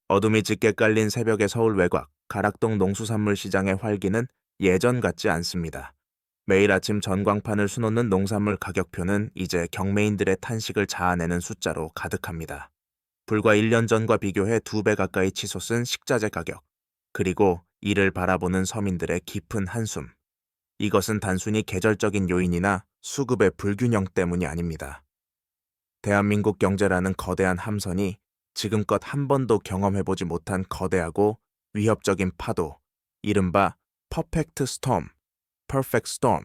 어둠이 짙게 깔린 새벽의 서울 외곽, 가락동 농수산물 시장의 활기는 예전 같지 않습니다. 매일 아침 전광판을 수놓는 농산물 가격표는 이제 경매인들의 탄식을 자아내는 숫자로 가득합니다. 불과 1년 전과 비교해 2배 가까이 치솟은 식자재 가격, 그리고 이를 바라보는 서민들의 깊은 한숨. 이것은 단순히 계절적인 요인이나 수급의 불균형 때문이 아닙니다. 대한민국 경제라는 거대한 함선이 지금껏 한 번도 경험해보지 못한 거대하고 위협적인 파도, 이른바 퍼펙트 스톰, 퍼펙트 스톰의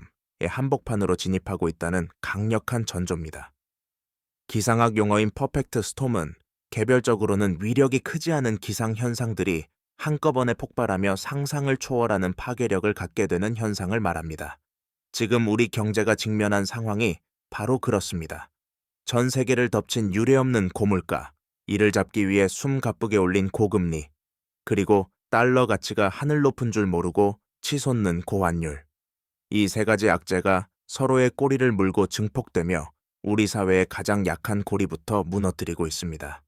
한복판으로 진입하고 있다는 강력한 전조입니다. 기상학 용어인 퍼펙트 스톰은 개별적으로는 위력이 크지 않은 기상 현상들이 한꺼번에 폭발하며 상상을 초월하는 파괴력을 갖게 되는 현상을 말합니다. 지금 우리 경제가 직면한 상황이 바로 그렇습니다. 전 세계를 덮친 유례없는 고물가, 이를 잡기 위해 숨가쁘게 올린 고금리, 그리고 달러 가치가 하늘 높은 줄 모르고 치솟는 고환율. 이 세 가지 악재가 서로의 꼬리를 물고 증폭되며 우리 사회의 가장 약한 고리부터 무너뜨리고 있습니다.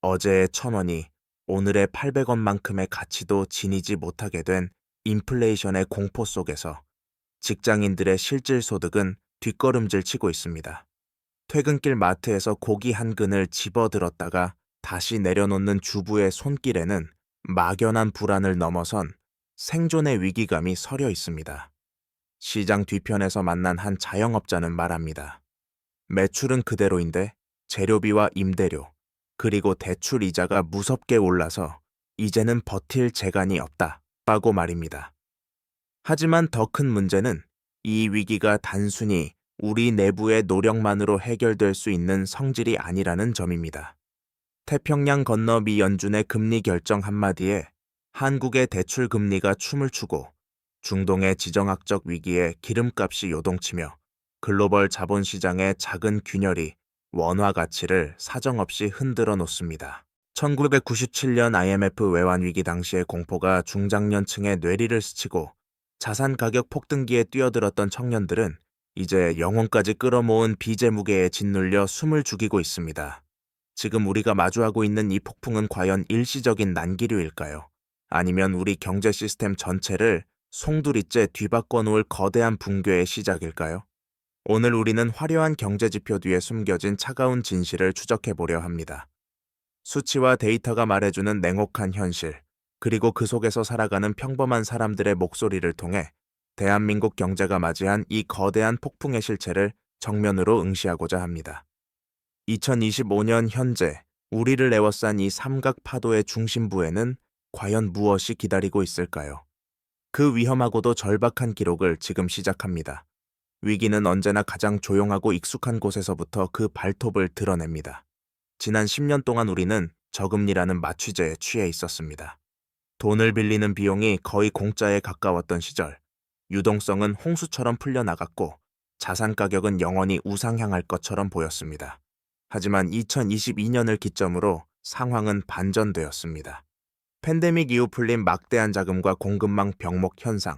어제의 1,000원이 오늘의 800원만큼의 가치도 지니지 못하게 된 인플레이션의 공포 속에서 직장인들의 실질 소득은 뒷걸음질 치고 있습니다. 퇴근길 마트에서 고기 한 근을 집어들었다가 다시 내려놓는 주부의 손길에는 막연한 불안을 넘어선 생존의 위기감이 서려 있습니다. 시장 뒤편에서 만난 한 자영업자는 말합니다. 매출은 그대로인데 재료비와 임대료, 그리고 대출 이자가 무섭게 올라서 이제는 버틸 재간이 없다고 말입니다. 하지만 더 큰 문제는 이 위기가 단순히 우리 내부의 노력만으로 해결될 수 있는 성질이 아니라는 점입니다. 태평양 건너 미 연준의 금리 결정 한마디에 한국의 대출 금리가 춤을 추고 중동의 지정학적 위기에 기름값이 요동치며 글로벌 자본시장의 작은 균열이 원화 가치를 사정없이 흔들어 놓습니다. 1997년 IMF 외환위기 당시의 공포가 중장년층의 뇌리를 스치고 자산 가격 폭등기에 뛰어들었던 청년들은 이제 영혼까지 끌어모은 빚의 무게에 짓눌려 숨을 죽이고 있습니다. 지금 우리가 마주하고 있는 이 폭풍은 과연 일시적인 난기류일까요? 아니면 우리 경제 시스템 전체를 송두리째 뒤바꿔 놓을 거대한 붕괴의 시작일까요? 오늘 우리는 화려한 경제 지표 뒤에 숨겨진 차가운 진실을 추적해 보려 합니다. 수치와 데이터가 말해주는 냉혹한 현실, 그리고 그 속에서 살아가는 평범한 사람들의 목소리를 통해 대한민국 경제가 맞이한 이 거대한 폭풍의 실체를 정면으로 응시하고자 합니다. 2025년 현재 우리를 에워싼 이 삼각 파도의 중심부에는 과연 무엇이 기다리고 있을까요? 그 위험하고도 절박한 기록을 지금 시작합니다. 위기는 언제나 가장 조용하고 익숙한 곳에서부터 그 발톱을 드러냅니다. 지난 10년 동안 우리는 저금리라는 마취제에 취해 있었습니다. 돈을 빌리는 비용이 거의 공짜에 가까웠던 시절, 유동성은 홍수처럼 풀려나갔고 자산 가격은 영원히 우상향할 것처럼 보였습니다. 하지만 2022년을 기점으로 상황은 반전되었습니다. 팬데믹 이후 풀린 막대한 자금과 공급망 병목 현상,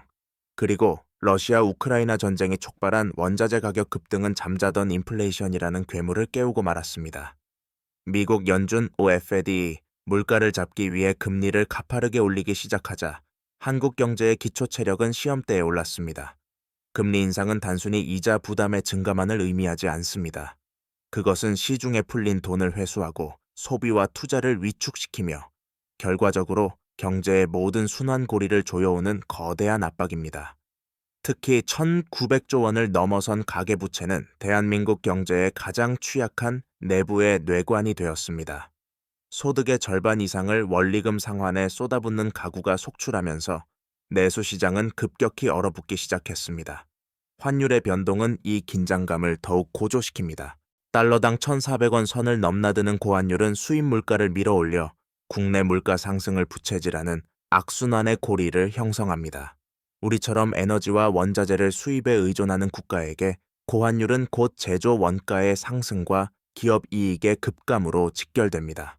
그리고 러시아 우크라이나 전쟁이 촉발한 원자재 가격 급등은 잠자던 인플레이션이라는 괴물을 깨우고 말았습니다. 미국 연준 OFED 물가를 잡기 위해 금리를 가파르게 올리기 시작하자 한국 경제의 기초 체력은 시험대에 올랐습니다. 금리 인상은 단순히 이자 부담의 증가만을 의미하지 않습니다. 그것은 시중에 풀린 돈을 회수하고 소비와 투자를 위축시키며 결과적으로 경제의 모든 순환고리를 조여오는 거대한 압박입니다. 특히 1,900조 원을 넘어선 가계부채는 대한민국 경제의 가장 취약한 내부의 뇌관이 되었습니다. 소득의 절반 이상을 원리금 상환에 쏟아붓는 가구가 속출하면서 내수시장은 급격히 얼어붙기 시작했습니다. 환율의 변동은 이 긴장감을 더욱 고조시킵니다. 달러당 1,400원 선을 넘나드는 고환율은 수입 물가를 밀어올려 국내 물가 상승을 부채질하는 악순환의 고리를 형성합니다. 우리처럼 에너지와 원자재를 수입에 의존하는 국가에게 고환율은 곧 제조 원가의 상승과 기업 이익의 급감으로 직결됩니다.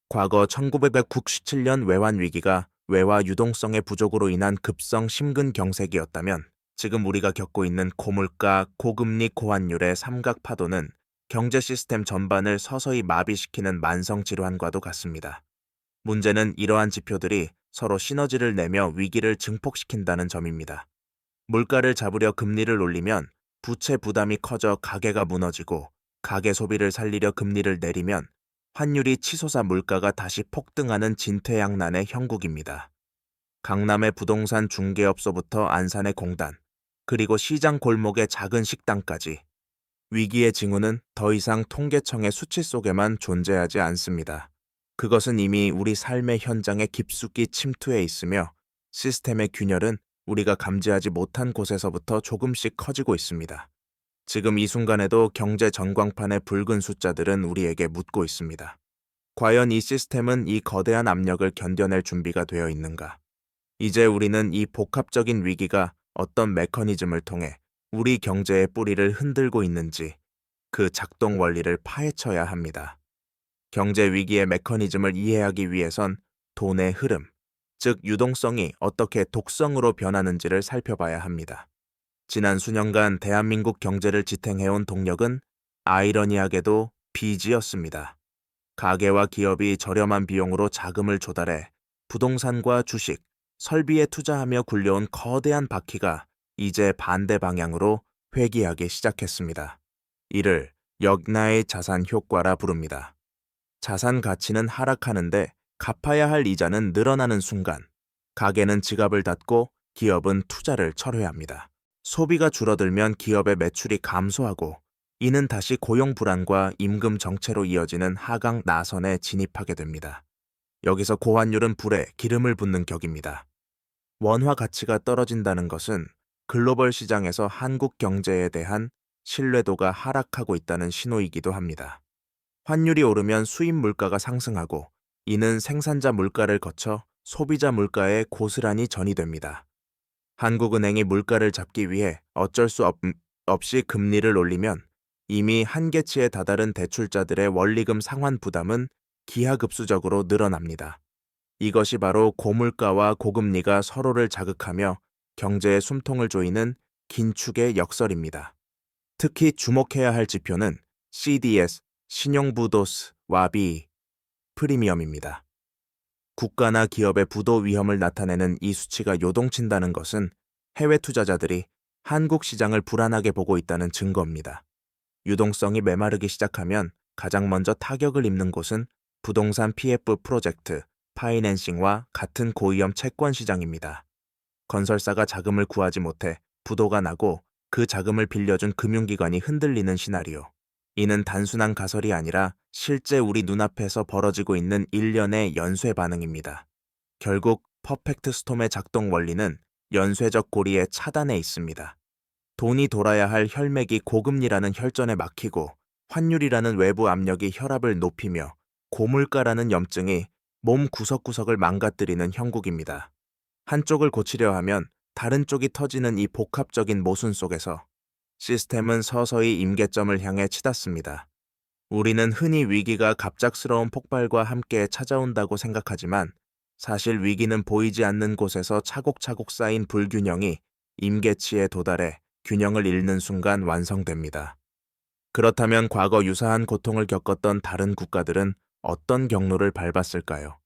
과거 1997년 외환위기가 외화 유동성의 부족으로 인한 급성 심근경색이었다면 지금 우리가 겪고 있는 고물가, 고금리, 고환율의 삼각파도는 경제 시스템 전반을 서서히 마비시키는 만성질환과도 같습니다. 문제는 이러한 지표들이 서로 시너지를 내며 위기를 증폭시킨다는 점입니다. 물가를 잡으려 금리를 올리면 부채 부담이 커져 가계가 무너지고, 가계 소비를 살리려 금리를 내리면 환율이 치솟아 물가가 다시 폭등하는 진퇴양난의 형국입니다. 강남의 부동산 중개업소부터 안산의 공단, 그리고 시장 골목의 작은 식당까지, 위기의 징후는 더 이상 통계청의 수치 속에만 존재하지 않습니다. 그것은 이미 우리 삶의 현장에 깊숙이 침투해 있으며, 시스템의 균열은 우리가 감지하지 못한 곳에서부터 조금씩 커지고 있습니다. 지금 이 순간에도 경제 전광판의 붉은 숫자들은 우리에게 묻고 있습니다. 과연 이 시스템은 이 거대한 압력을 견뎌낼 준비가 되어 있는가? 이제 우리는 이 복합적인 위기가 어떤 메커니즘을 통해 우리 경제의 뿌리를 흔들고 있는지, 그 작동 원리를 파헤쳐야 합니다. 경제 위기의 메커니즘을 이해하기 위해선 돈의 흐름, 즉 유동성이 어떻게 독성으로 변하는지를 살펴봐야 합니다. 지난 수년간 대한민국 경제를 지탱해온 동력은 아이러니하게도 빚이었습니다. 가계와 기업이 저렴한 비용으로 자금을 조달해 부동산과 주식, 설비에 투자하며 굴려온 거대한 바퀴가 이제 반대 방향으로 회귀하기 시작했습니다. 이를 역나의 자산 효과라 부릅니다. 자산 가치는 하락하는데 갚아야 할 이자는 늘어나는 순간, 가게는 지갑을 닫고 기업은 투자를 철회합니다. 소비가 줄어들면 기업의 매출이 감소하고, 이는 다시 고용 불안과 임금 정체로 이어지는 하강 나선에 진입하게 됩니다. 여기서 고환율은 불에 기름을 붓는 격입니다. 원화 가치가 떨어진다는 것은 글로벌 시장에서 한국 경제에 대한 신뢰도가 하락하고 있다는 신호이기도 합니다. 환율이 오르면 수입 물가가 상승하고, 이는 생산자 물가를 거쳐 소비자 물가에 고스란히 전이됩니다. 한국은행이 물가를 잡기 위해 어쩔 수 없이 금리를 올리면 이미 한계치에 다다른 대출자들의 원리금 상환 부담은 기하급수적으로 늘어납니다. 이것이 바로 고물가와 고금리가 서로를 자극하며 경제의 숨통을 조이는 긴축의 역설입니다. 특히 주목해야 할 지표는 CDS, 신용부도스와 비 프리미엄입니다. 국가나 기업의 부도 위험을 나타내는 이 수치가 요동친다는 것은 해외 투자자들이 한국 시장을 불안하게 보고 있다는 증거입니다. 유동성이 메마르기 시작하면 가장 먼저 타격을 입는 곳은 부동산 PF 프로젝트, 파이낸싱과 같은 고위험 채권 시장입니다. 건설사가 자금을 구하지 못해 부도가 나고, 그 자금을 빌려준 금융기관이 흔들리는 시나리오. 이는 단순한 가설이 아니라 실제 우리 눈앞에서 벌어지고 있는 일련의 연쇄 반응입니다. 결국 퍼펙트 스톰의 작동 원리는 연쇄적 고리의 차단에 있습니다. 돈이 돌아야 할 혈맥이 고금리라는 혈전에 막히고, 환율이라는 외부 압력이 혈압을 높이며, 고물가라는 염증이 몸 구석구석을 망가뜨리는 형국입니다. 한쪽을 고치려 하면 다른 쪽이 터지는 이 복합적인 모순 속에서 시스템은 서서히 임계점을 향해 치닫습니다. 우리는 흔히 위기가 갑작스러운 폭발과 함께 찾아온다고 생각하지만, 사실 위기는 보이지 않는 곳에서 차곡차곡 쌓인 불균형이 임계치에 도달해 균형을 잃는 순간 완성됩니다. 그렇다면 과거 유사한 고통을 겪었던 다른 국가들은 어떤 경로를 밟았을까요?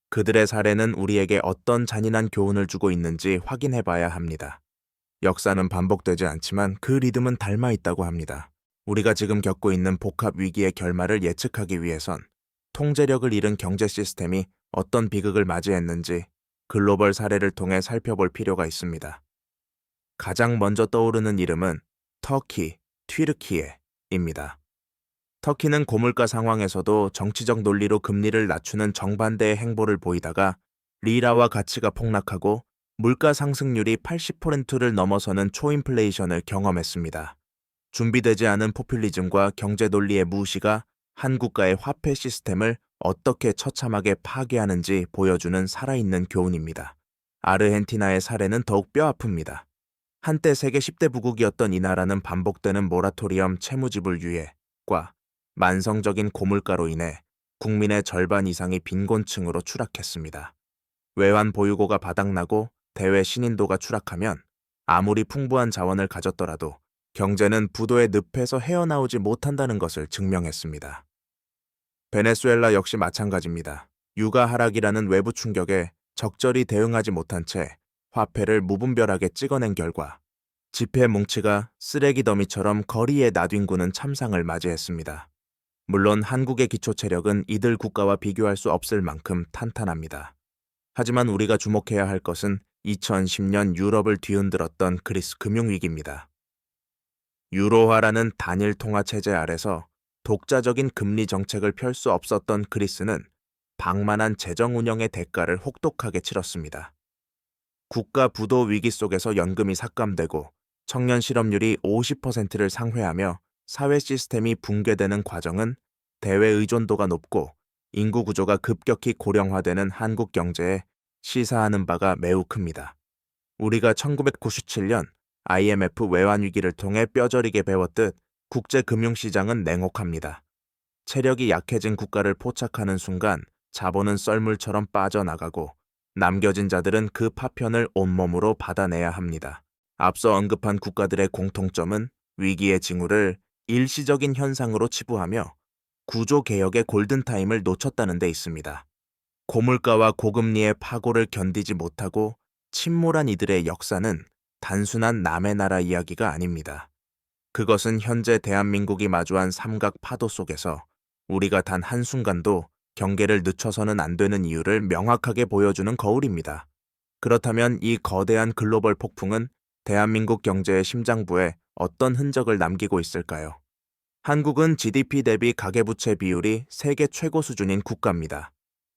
그들의 사례는 우리에게 어떤 잔인한 교훈을 주고 있는지 확인해 봐야 합니다. 역사는 반복되지 않지만 그 리듬은 닮아 있다고 합니다. 우리가 지금 겪고 있는 복합 위기의 결말을 예측하기 위해선 통제력을 잃은 경제 시스템이 어떤 비극을 맞이했는지 글로벌 사례를 통해 살펴볼 필요가 있습니다. 가장 먼저 떠오르는 이름은 터키, 튀르키예입니다. 터키는 고물가 상황에서도 정치적 논리로 금리를 낮추는 정반대의 행보를 보이다가 리라와 가치가 폭락하고 물가 상승률이 80%를 넘어서는 초인플레이션을 경험했습니다. 준비되지 않은 포퓰리즘과 경제 논리의 무시가 한 국가의 화폐 시스템을 어떻게 처참하게 파괴하는지 보여주는 살아있는 교훈입니다. 아르헨티나의 사례는 더욱 뼈아픕니다. 한때 세계 10대 부국이었던 이 나라는 반복되는 모라토리엄 채무지불 유예과 만성적인 고물가로 인해 국민의 절반 이상이 빈곤층으로 추락했습니다. 외환 보유고가 바닥나고 대외 신인도가 추락하면 아무리 풍부한 자원을 가졌더라도 경제는 부도의 늪에서 헤어나오지 못한다는 것을 증명했습니다. 베네수엘라 역시 마찬가지입니다. 유가 하락이라는 외부 충격에 적절히 대응하지 못한 채 화폐를 무분별하게 찍어낸 결과 지폐 뭉치가 쓰레기 더미처럼 거리에 나뒹구는 참상을 맞이했습니다. 물론 한국의 기초 체력은 이들 국가와 비교할 수 없을 만큼 탄탄합니다. 하지만 우리가 주목해야 할 것은 2010년 유럽을 뒤흔들었던 그리스 금융위기입니다. 유로화라는 단일 통화 체제 아래서 독자적인 금리 정책을 펼 수 없었던 그리스는 방만한 재정 운영의 대가를 혹독하게 치렀습니다. 국가 부도 위기 속에서 연금이 삭감되고 청년 실업률이 50%를 상회하며 사회 시스템이 붕괴되는 과정은 대외 의존도가 높고 인구 구조가 급격히 고령화되는 한국 경제에 시사하는 바가 매우 큽니다. 우리가 1997년 IMF 외환위기를 통해 뼈저리게 배웠듯 국제금융시장은 냉혹합니다. 체력이 약해진 국가를 포착하는 순간 자본은 썰물처럼 빠져나가고 남겨진 자들은 그 파편을 온몸으로 받아내야 합니다. 앞서 언급한 국가들의 공통점은 위기의 징후를 일시적인 현상으로 치부하며 구조개혁의 골든타임을 놓쳤다는 데 있습니다. 고물가와 고금리의 파고를 견디지 못하고 침몰한 이들의 역사는 단순한 남의 나라 이야기가 아닙니다. 그것은 현재 대한민국이 마주한 삼각 파도 속에서 우리가 단 한순간도 경계를 늦춰서는 안 되는 이유를 명확하게 보여주는 거울입니다. 그렇다면 이 거대한 글로벌 폭풍은 대한민국 경제의 심장부에 어떤 흔적을 남기고 있을까요? 한국은 GDP 대비 가계부채 비율이 세계 최고 수준인 국가입니다.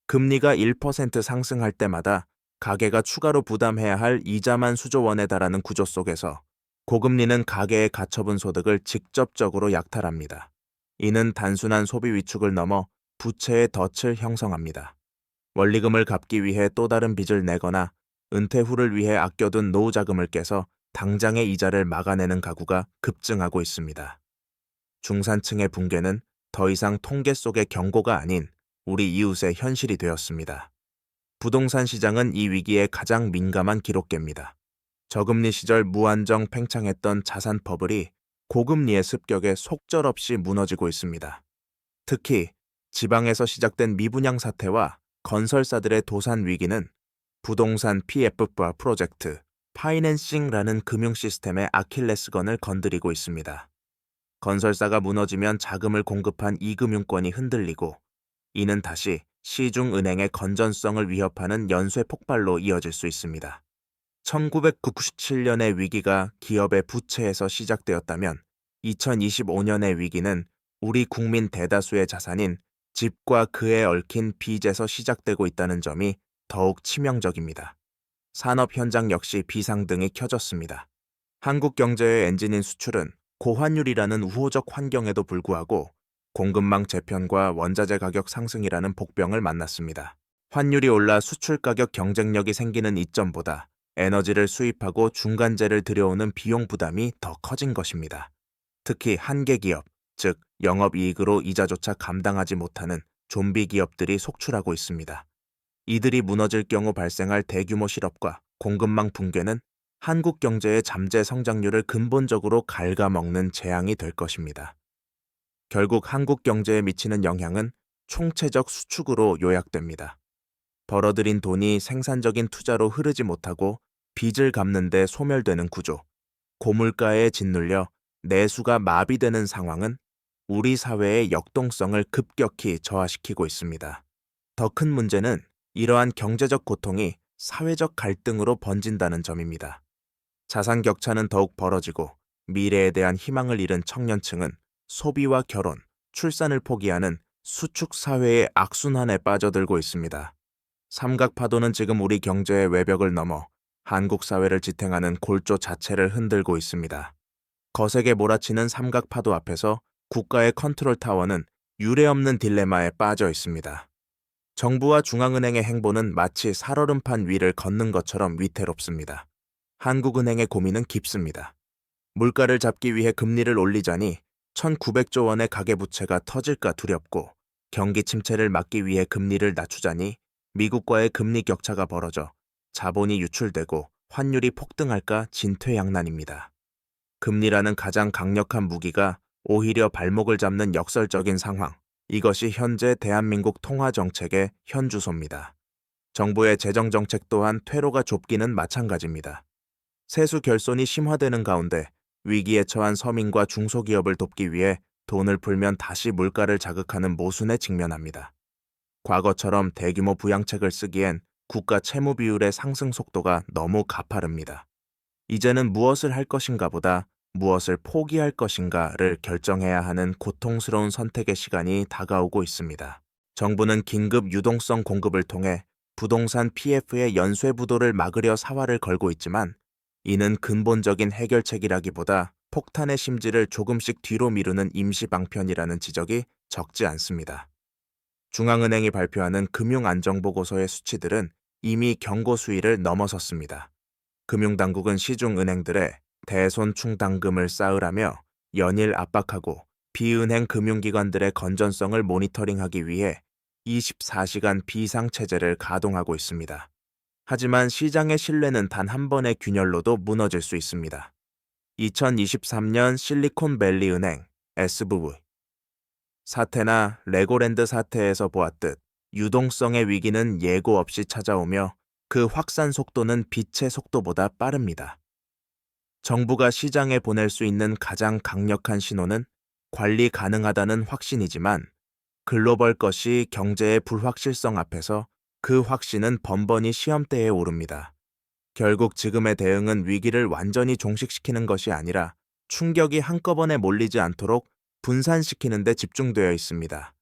금리가 1% 상승할 때마다 가계가 추가로 부담해야 할 이자만 수조 원에 달하는 구조 속에서 고금리는 가계의 가처분 소득을 직접적으로 약탈합니다. 이는 단순한 소비 위축을 넘어 부채의 덫을 형성합니다. 원리금을 갚기 위해 또 다른 빚을 내거나 은퇴 후를 위해 아껴둔 노후 자금을 깨서 당장의 이자를 막아내는 가구가 급증하고 있습니다. 중산층의 붕괴는 더 이상 통계 속의 경고가 아닌 우리 이웃의 현실이 되었습니다. 부동산 시장은 이 위기에 가장 민감한 기록계입니다. 저금리 시절 무한정 팽창했던 자산 버블이 고금리의 습격에 속절없이 무너지고 있습니다. 특히 지방에서 시작된 미분양 사태와 건설사들의 도산 위기는 부동산 PF와 프로젝트, 파이낸싱라는 금융 시스템의 아킬레스건을 건드리고 있습니다. 건설사가 무너지면 자금을 공급한 이금융권이 흔들리고 이는 다시 시중은행의 건전성을 위협하는 연쇄 폭발로 이어질 수 있습니다. 1997년의 위기가 기업의 부채에서 시작되었다면 2025년의 위기는 우리 국민 대다수의 자산인 집과 그에 얽힌 빚에서 시작되고 있다는 점이 더욱 치명적입니다. 산업 현장 역시 비상등이 켜졌습니다. 한국 경제의 엔진인 수출은 고환율이라는 우호적 환경에도 불구하고 공급망 재편과 원자재 가격 상승이라는 복병을 만났습니다. 환율이 올라 수출 가격 경쟁력이 생기는 이점보다 에너지를 수입하고 중간재를 들여오는 비용 부담이 더 커진 것입니다. 특히 한계 기업, 즉 영업이익으로 이자조차 감당하지 못하는 좀비 기업들이 속출하고 있습니다. 이들이 무너질 경우 발생할 대규모 실업과 공급망 붕괴는 한국 경제의 잠재 성장률을 근본적으로 갉아먹는 재앙이 될 것입니다. 결국 한국 경제에 미치는 영향은 총체적 수축으로 요약됩니다. 벌어들인 돈이 생산적인 투자로 흐르지 못하고 빚을 갚는 데 소멸되는 구조, 고물가에 짓눌려 내수가 마비되는 상황은 우리 사회의 역동성을 급격히 저하시키고 있습니다. 더 큰 문제는 이러한 경제적 고통이 사회적 갈등으로 번진다는 점입니다. 자산 격차는 더욱 벌어지고 미래에 대한 희망을 잃은 청년층은 소비와 결혼, 출산을 포기하는 수축 사회의 악순환에 빠져들고 있습니다. 삼각파도는 지금 우리 경제의 외벽을 넘어 한국 사회를 지탱하는 골조 자체를 흔들고 있습니다. 거세게 몰아치는 삼각파도 앞에서 국가의 컨트롤 타워는 유례없는 딜레마에 빠져 있습니다. 정부와 중앙은행의 행보는 마치 살얼음판 위를 걷는 것처럼 위태롭습니다. 한국은행의 고민은 깊습니다. 물가를 잡기 위해 금리를 올리자니 1,900조 원의 가계부채가 터질까 두렵고 경기 침체를 막기 위해 금리를 낮추자니 미국과의 금리 격차가 벌어져 자본이 유출되고 환율이 폭등할까 진퇴양난입니다. 금리라는 가장 강력한 무기가 오히려 발목을 잡는 역설적인 상황, 이것이 현재 대한민국 통화정책의 현주소입니다. 정부의 재정정책 또한 퇴로가 좁기는 마찬가지입니다. 세수 결손이 심화되는 가운데 위기에 처한 서민과 중소기업을 돕기 위해 돈을 풀면 다시 물가를 자극하는 모순에 직면합니다. 과거처럼 대규모 부양책을 쓰기엔 국가 채무 비율의 상승 속도가 너무 가파릅니다. 이제는 무엇을 할 것인가 보다 무엇을 포기할 것인가를 결정해야 하는 고통스러운 선택의 시간이 다가오고 있습니다. 정부는 긴급 유동성 공급을 통해 부동산 PF의 연쇄 부도를 막으려 사활을 걸고 있지만 이는 근본적인 해결책이라기보다 폭탄의 심지를 조금씩 뒤로 미루는 임시 방편이라는 지적이 적지 않습니다. 중앙은행이 발표하는 금융안정보고서의 수치들은 이미 경고 수위를 넘어섰습니다. 금융당국은 시중은행들의 대손충당금을 쌓으라며 연일 압박하고 비은행 금융기관들의 건전성을 모니터링하기 위해 24시간 비상체제를 가동하고 있습니다. 하지만 시장의 신뢰는 단 한 번의 균열로도 무너질 수 있습니다. 2023년 실리콘밸리 은행 SVB 사태나 레고랜드 사태에서 보았듯 유동성의 위기는 예고 없이 찾아오며 그 확산 속도는 빛의 속도보다 빠릅니다. 정부가 시장에 보낼 수 있는 가장 강력한 신호는 관리 가능하다는 확신이지만 글로벌 것이 경제의 불확실성 앞에서 그 확신은 번번이 시험대에 오릅니다. 결국 지금의 대응은 위기를 완전히 종식시키는 것이 아니라 충격이 한꺼번에 몰리지 않도록 분산시키는 데 집중되어 있습니다.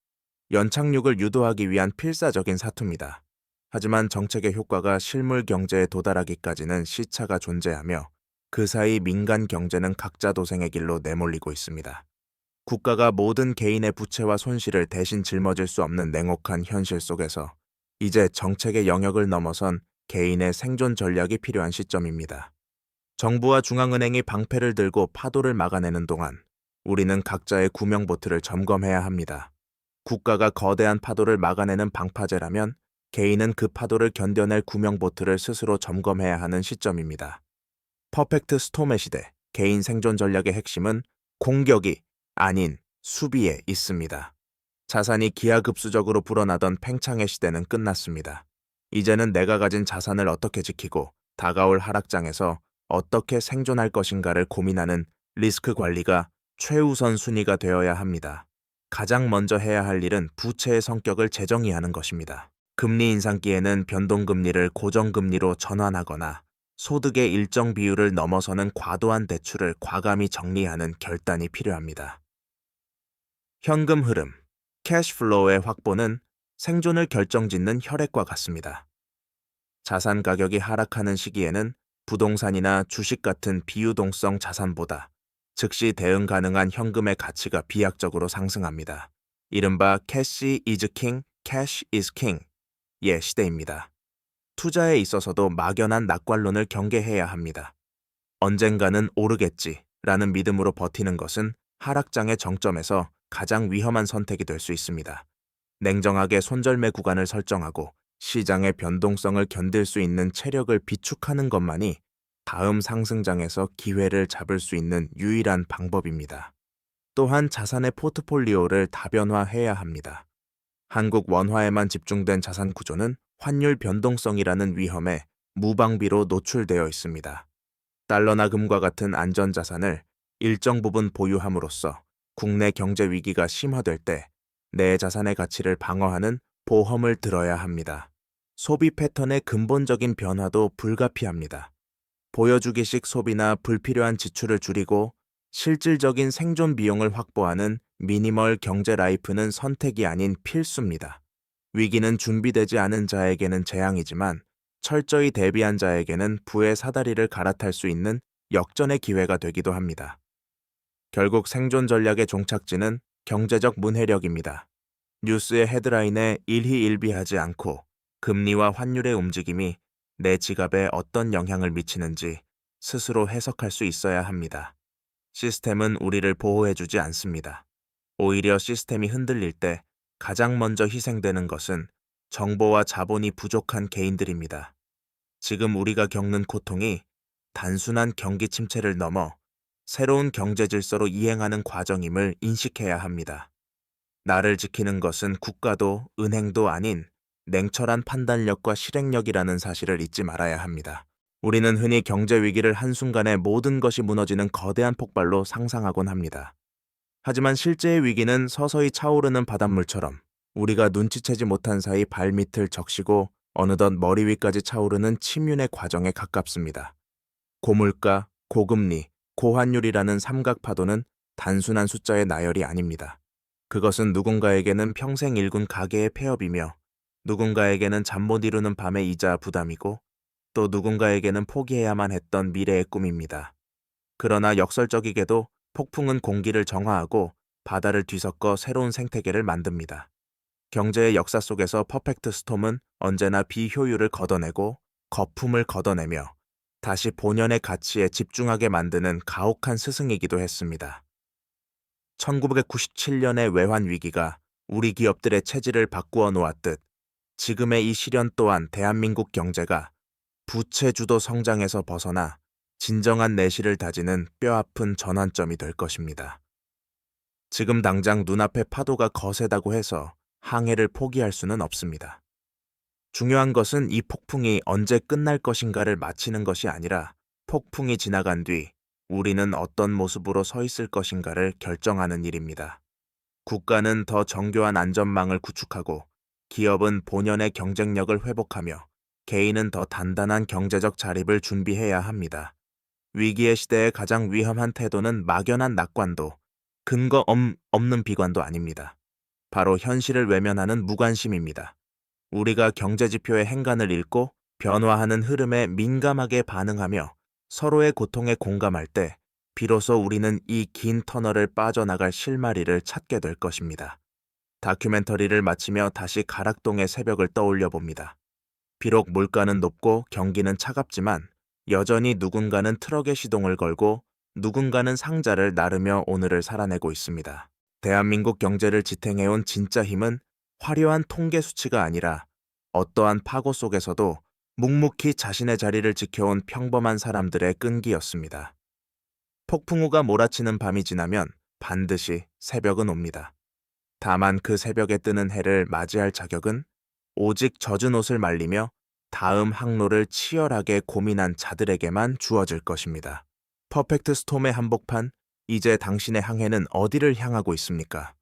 연착륙을 유도하기 위한 필사적인 사투입니다. 하지만 정책의 효과가 실물 경제에 도달하기까지는 시차가 존재하며 그 사이 민간 경제는 각자 도생의 길로 내몰리고 있습니다. 국가가 모든 개인의 부채와 손실을 대신 짊어질 수 없는 냉혹한 현실 속에서 이제 정책의 영역을 넘어선 개인의 생존 전략이 필요한 시점입니다. 정부와 중앙은행이 방패를 들고 파도를 막아내는 동안 우리는 각자의 구명보트를 점검해야 합니다. 국가가 거대한 파도를 막아내는 방파제라면 개인은 그 파도를 견뎌낼 구명보트를 스스로 점검해야 하는 시점입니다. 퍼펙트 스톰의 시대, 개인 생존 전략의 핵심은 공격이 아닌 수비에 있습니다. 자산이 기하급수적으로 불어나던 팽창의 시대는 끝났습니다. 이제는 내가 가진 자산을 어떻게 지키고 다가올 하락장에서 어떻게 생존할 것인가를 고민하는 리스크 관리가 최우선 순위가 되어야 합니다. 가장 먼저 해야 할 일은 부채의 성격을 재정의하는 것입니다. 금리 인상기에는 변동금리를 고정금리로 전환하거나 소득의 일정 비율을 넘어서는 과도한 대출을 과감히 정리하는 결단이 필요합니다. 현금 흐름, 캐시플로우의 확보는 생존을 결정짓는 혈액과 같습니다. 자산 가격이 하락하는 시기에는 부동산이나 주식 같은 비유동성 자산보다 즉시 대응 가능한 현금의 가치가 비약적으로 상승합니다. 이른바 캐시 is king, cash is king의 시대입니다. 투자에 있어서도 막연한 낙관론을 경계해야 합니다. 언젠가는 오르겠지라는 믿음으로 버티는 것은 하락장의 정점에서 가장 위험한 선택이 될 수 있습니다. 냉정하게 손절매 구간을 설정하고 시장의 변동성을 견딜 수 있는 체력을 비축하는 것만이 다음 상승장에서 기회를 잡을 수 있는 유일한 방법입니다. 또한 자산의 포트폴리오를 다변화해야 합니다. 한국 원화에만 집중된 자산 구조는 환율 변동성이라는 위험에 무방비로 노출되어 있습니다. 달러나 금과 같은 안전자산을 일정 부분 보유함으로써 국내 경제 위기가 심화될 때 내 자산의 가치를 방어하는 보험을 들어야 합니다. 소비 패턴의 근본적인 변화도 불가피합니다. 보여주기식 소비나 불필요한 지출을 줄이고 실질적인 생존 비용을 확보하는 미니멀 경제 라이프는 선택이 아닌 필수입니다. 위기는 준비되지 않은 자에게는 재앙이지만 철저히 대비한 자에게는 부의 사다리를 갈아탈 수 있는 역전의 기회가 되기도 합니다. 결국 생존 전략의 종착지는 경제적 문해력입니다. 뉴스의 헤드라인에 일희일비하지 않고 금리와 환율의 움직임이 내 지갑에 어떤 영향을 미치는지 스스로 해석할 수 있어야 합니다. 시스템은 우리를 보호해주지 않습니다. 오히려 시스템이 흔들릴 때 가장 먼저 희생되는 것은 정보와 자본이 부족한 개인들입니다. 지금 우리가 겪는 고통이 단순한 경기 침체를 넘어 새로운 경제 질서로 이행하는 과정임을 인식해야 합니다. 나를 지키는 것은 국가도 은행도 아닌 냉철한 판단력과 실행력이라는 사실을 잊지 말아야 합니다. 우리는 흔히 경제 위기를 한순간에 모든 것이 무너지는 거대한 폭발로 상상하곤 합니다. 하지만 실제의 위기는 서서히 차오르는 바닷물처럼 우리가 눈치채지 못한 사이 발밑을 적시고 어느덧 머리 위까지 차오르는 침륜의 과정에 가깝습니다. 고물가, 고금리, 고환율이라는 삼각파도는 단순한 숫자의 나열이 아닙니다. 그것은 누군가에게는 평생 일군 가계의 폐업이며 누군가에게는 잠 못 이루는 밤의 이자 부담이고 또 누군가에게는 포기해야만 했던 미래의 꿈입니다. 그러나 역설적이게도 폭풍은 공기를 정화하고 바다를 뒤섞어 새로운 생태계를 만듭니다. 경제의 역사 속에서 퍼펙트 스톰은 언제나 비효율을 걷어내고 거품을 걷어내며 다시 본연의 가치에 집중하게 만드는 가혹한 스승이기도 했습니다. 1997년의 외환 위기가 우리 기업들의 체질을 바꾸어 놓았듯 지금의 이 시련 또한 대한민국 경제가 부채 주도 성장에서 벗어나 진정한 내실을 다지는 뼈아픈 전환점이 될 것입니다. 지금 당장 눈앞에 파도가 거세다고 해서 항해를 포기할 수는 없습니다. 중요한 것은 이 폭풍이 언제 끝날 것인가를 맞히는 것이 아니라 폭풍이 지나간 뒤 우리는 어떤 모습으로 서 있을 것인가를 결정하는 일입니다. 국가는 더 정교한 안전망을 구축하고 기업은 본연의 경쟁력을 회복하며 개인은 더 단단한 경제적 자립을 준비해야 합니다. 위기의 시대의 가장 위험한 태도는 막연한 낙관도 근거 없는 비관도 아닙니다. 바로 현실을 외면하는 무관심입니다. 우리가 경제지표의 행간을 읽고 변화하는 흐름에 민감하게 반응하며 서로의 고통에 공감할 때 비로소 우리는 이 긴 터널을 빠져나갈 실마리를 찾게 될 것입니다. 다큐멘터리를 마치며 다시 가락동의 새벽을 떠올려 봅니다. 비록 물가는 높고 경기는 차갑지만 여전히 누군가는 트럭에 시동을 걸고 누군가는 상자를 나르며 오늘을 살아내고 있습니다. 대한민국 경제를 지탱해온 진짜 힘은 화려한 통계 수치가 아니라 어떠한 파고 속에서도 묵묵히 자신의 자리를 지켜온 평범한 사람들의 끈기였습니다. 폭풍우가 몰아치는 밤이 지나면 반드시 새벽은 옵니다. 다만 그 새벽에 뜨는 해를 맞이할 자격은 오직 젖은 옷을 말리며 다음 항로를 치열하게 고민한 자들에게만 주어질 것입니다. 퍼펙트 스톰의 한복판, 이제 당신의 항해는 어디를 향하고 있습니까?